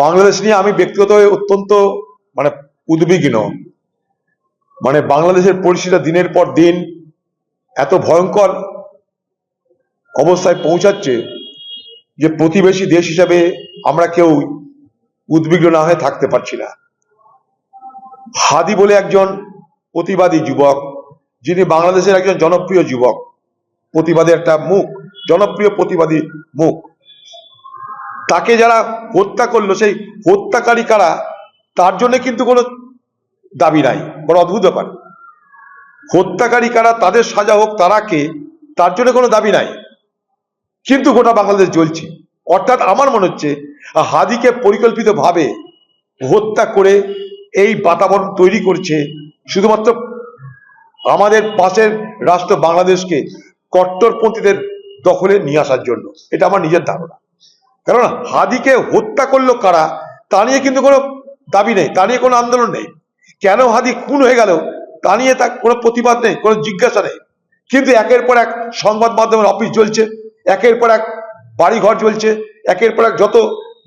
বাংলাদেশ নিয়ে আমি ব্যক্তিগতভাবে অত্যন্ত মানে উদ্বিগ্ন। মানে বাংলাদেশের পরিস্থিতি দিনের পর দিন এত ভয়ঙ্কর অবস্থায় পৌঁছাচ্ছে যে প্রতিবেশী দেশ হিসাবে আমরা কেউ উদ্বিগ্ন না হয়ে থাকতে পারছি না। হাদি বলে একজন প্রতিবাদী যুবক, যিনি বাংলাদেশের একজন জনপ্রিয় যুবক, প্রতিবাদী একটা মুখ, জনপ্রিয় প্রতিবাদী মুখ, তাকে যারা হত্যা করলো সেই হত্যাকারী কারা তার জন্য কিন্তু কোনো দাবি নাই। বড় অদ্ভুত ব্যাপার, হত্যাকারী কারা, তাদের সাজা হোক, তারা কে, তার জন্য কোনো দাবি নাই, কিন্তু গোটা বাংলাদেশ জ্বলছে। অর্থাৎ আমার মনে হচ্ছে হাদিকে পরিকল্পিতভাবে হত্যা করে এই বাতাবরণ তৈরি করছে শুধুমাত্র আমাদের পাশের রাষ্ট্র বাংলাদেশকে কট্টরপন্থীদের দখলে নিয়ে আসার জন্য। এটা আমার নিজের ধারণা। কারণ হাদিকে হত্যা করলো কারা তা নিয়ে কিন্তু কোনো দাবি নেই, তা নিয়ে কোনো আন্দোলন নেই। কেন হাদি খুন হয়ে গেল তা নিয়ে তার কোনো প্রতিবাদ নেই, কোনো জিজ্ঞাসা নেই। কিন্তু একের পর এক সংবাদ মাধ্যমের অফিস জ্বলছে, একের পর এক বাড়িঘর জ্বলছে, একের পর এক যত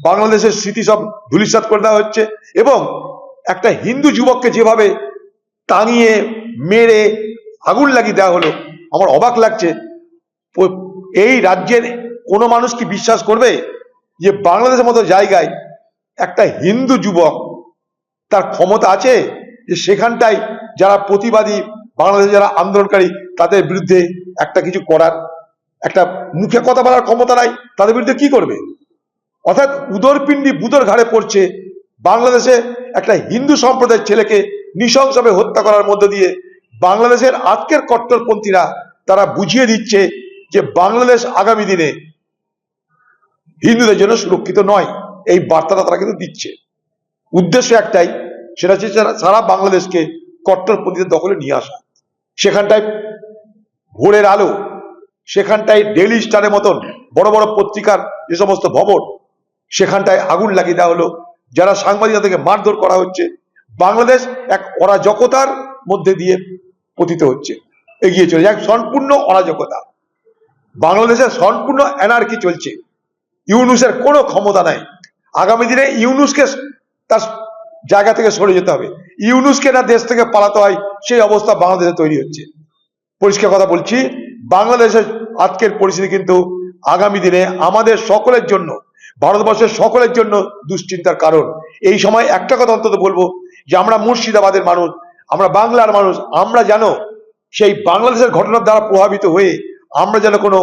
বাংলাদেশের স্মৃতি সব ধূলিসাৎ করে দেওয়া হচ্ছে। এবং একটা হিন্দু যুবককে যেভাবে টাঙিয়ে মেরে আগুন লাগিয়ে দেওয়া হলো, আমার অবাক লাগছে। এই রাজ্যের কোনো মানুষ কি বিশ্বাস করবে যে বাংলাদেশের মতো জায়গায় একটা হিন্দু যুবক, তার ক্ষমতা আছে যে সেখানটায় যারা প্রতিবাদী, বাংলাদেশে যারা আন্দোলনকারী, তাদের বিরুদ্ধে একটা কিছু করার, একটা মুখে কথা বলার ক্ষমতা নাই, তাদের বিরুদ্ধে কি করবে? অর্থাৎ উদরপিণ্ডি বুদর ঘাড়ে পড়ছে। বাংলাদেশে একটা হিন্দু সম্প্রদায়ের ছেলেকে নৃশংসভাবে হত্যা করার মধ্য দিয়ে বাংলাদেশের আজকের কট্টরপন্থীরা তারা বুঝিয়ে দিচ্ছে যে বাংলাদেশ আগামী দিনে হিন্দুদের জন্য সুরক্ষিত নয়। এই বার্তাটা তারা কিন্তু দিচ্ছে। উদ্দেশ্য একটাই, সেটা হচ্ছে সারা বাংলাদেশকে কট্টরপন্থীদের দখলে নিয়ে আসা। সেখানটায় ভোরের আলো, সেখানটায় ডেইলি স্টারের মতন বড় বড় পত্রিকার যে সমস্ত ভবন, সেখানটায় আগুন লাগিয়ে দেওয়া হলো। যারা সাংবাদিকতা থেকে মারধর করা হচ্ছে। বাংলাদেশ এক অরাজকতার মধ্যে দিয়ে পতিত হচ্ছে, এগিয়ে চলেছে এক সম্পূর্ণ অরাজকতা। বাংলাদেশের সম্পূর্ণ অ্যানার্কি চলছে। ইউনূসের কোনো ক্ষমতা নাই। আগামী দিনে ইউনূসকে তার জায়গা থেকে সরে যেতে হবে। ইউনূসকে না দেশ থেকে পালাতে হয়, সেই অবস্থা বাংলাদেশে তৈরি হচ্ছে। পরিষ্কার কথা বলছি, বাংলাদেশের আজকের পরিস্থিতি কিন্তু আগামী দিনে আমাদের সকলের জন্য, ভারতবর্ষের সকলের জন্য দুশ্চিন্তার কারণ। এই সময় একটা কথা অন্তত বলবো যে আমরা মুর্শিদাবাদের মানুষ, আমরা বাংলার মানুষ, আমরা যেন সেই বাংলাদেশের ঘটনার দ্বারা প্রভাবিত হয়ে আমরা যেন কোনো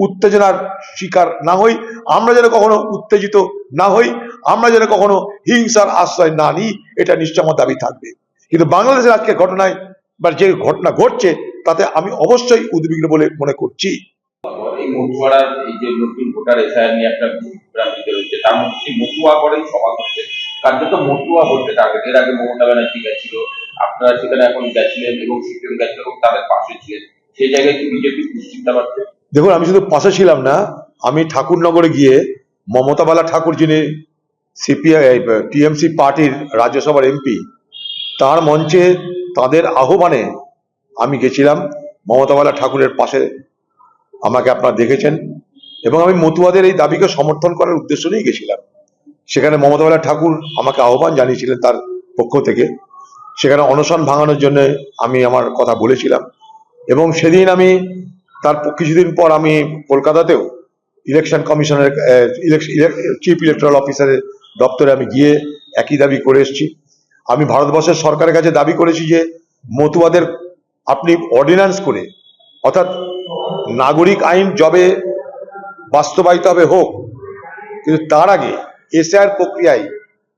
উত্তেজনার শিকার না হই, আমরা যেন কখনো উত্তেজিত না হই, আমরা যেন কখনো হিংসার আশ্রয় না নিই, এটা নিশ্চয় আমার দাবি থাকবে। কিন্তু বাংলাদেশের আজকে ঘটনায় বা যে ঘটনা ঘটছে তাতে আমি অবশ্যই উদ্বিগ্ন বলে মনে করছি। এই মতুয়ারার এই যে নতুন ভোটার এসআইআর নিয়ে একটা বিভ্রান্তি রয়েছে, তার মধ্যে মতুয়া করেই সভা করছে, কার্যত মতুয়া ভোটে টার্গেট। এর আগে মমতা ব্যানার্জি গেছিল, আপনারা সেখানে এখন গেছিলেন এবং সিপিএম গেছিল এবং তাদের পাশে ছিলেন। সেই জায়গায় কি বিজেপি দুশ্চিন্তা পাচ্ছে? দেখুন, আমি শুধু পাশে ছিলাম না, আমি ঠাকুরনগরে গিয়ে মমতা বালা ঠাকুর, যিনি সিপিআই টিএমসি পার্টির রাজ্যসভার এমপি, তার মঞ্চে তাদের আহ্বানে আমি গেছিলাম। মমতা বালা ঠাকুরের পাশে আমাকে আপনারা দেখেছেন, এবং আমি মতুয়াদের এই দাবিকে সমর্থন করার উদ্দেশ্য নিয়ে গেছিলাম। সেখানে মমতা বালা ঠাকুর আমাকে আহ্বান জানিয়েছিলেন তার পক্ষ থেকে। সেখানে অনশন ভাঙানোর জন্য আমি আমার কথা বলেছিলাম, এবং সেদিন আমি তার কিছুদিন পর আমি কলকাতাতেও ইলেকশন কমিশনের চিফ ইলেকট্রাল অফিসারের দপ্তরে আমি গিয়ে একই দাবি করে এসেছি। আমি ভারতবর্ষের সরকারের কাছে দাবি করেছি যে মতুয়াদের আপনি অর্ডিন্যান্স করে, অর্থাৎ নাগরিক আইন যবে বাস্তবায়িত হবে হোক, কিন্তু তার আগে এসআইআর প্রক্রিয়ায়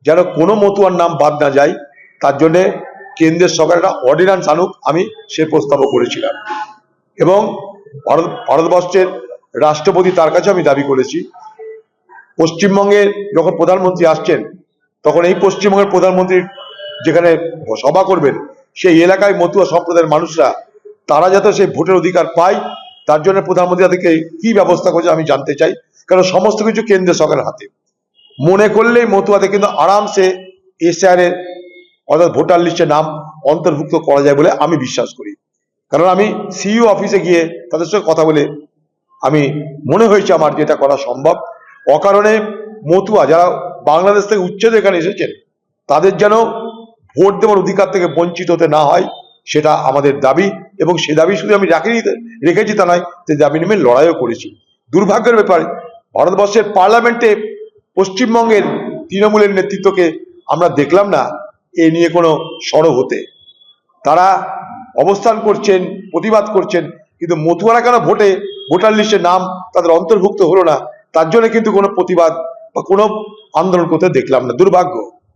যেন কোনো মতুয়ার নাম বাদ না যায়, তার জন্য কেন্দ্রের সরকার একটা অর্ডিন্যান্স আনুক, আমি সে প্রস্তাবও করেছিলাম। এবং ভারতবর্ষের রাষ্ট্রপতি, তার কাছে আমি দাবি করেছি, পশ্চিমবঙ্গে যখন প্রধানমন্ত্রী আসছেন তখন এই পশ্চিমবঙ্গের প্রধানমন্ত্রী যেখানে সভা করবেন সেই এলাকায় মতুয়া সম্প্রদায়ের মানুষরা তারা যাতে সেই ভোটের অধিকার পায়, তার জন্য প্রধানমন্ত্রী তাদেরকে কি ব্যবস্থা করছে আমি জানতে চাই। কারণ সমস্ত কিছু কেন্দ্রীয় সরকারের হাতে। মনে করলেই মতুয়াদের কিন্তু আরামসে এসআইআর এর অর্থাৎ ভোটার লিস্টে নাম অন্তর্ভুক্ত করা যায় বলে আমি বিশ্বাস করি। কারণ আমি সিইও অফিসে গিয়ে তাদের সঙ্গে কথা বলে আমি মনে হয়েছে আমার যে এটা করা সম্ভব। অকারণে মতুয়া যারা বাংলাদেশ থেকে উচ্ছেদে এখানে এসেছেন তাদের যেন ভোট দেওয়ার অধিকার থেকে বঞ্চিত হতে না হয়, সেটা আমাদের দাবি। এবং সে দাবি শুধু আমি রেখেছি তা নয়, সে দাবি নিয়ে লড়াইও করেছি। দুর্ভাগ্যের ব্যাপারে ভারতবর্ষের পার্লামেন্টে পশ্চিমবঙ্গের তৃণমূলের নেতৃত্বকে আমরা দেখলাম না এ নিয়ে কোনো সরব হতে। তারা অবস্থান করছেন, প্রতিবাদ করছেন, কিন্তু মতুয়ারা কেন ভোটার লিস্টে নাম তাদের অন্তর্ভুক্ত হলো না, তার জন্য কিন্তু কোনো প্রতিবাদ বা কোনো আন্দোলন করতে দেখলাম না। দুর্ভাগ্য।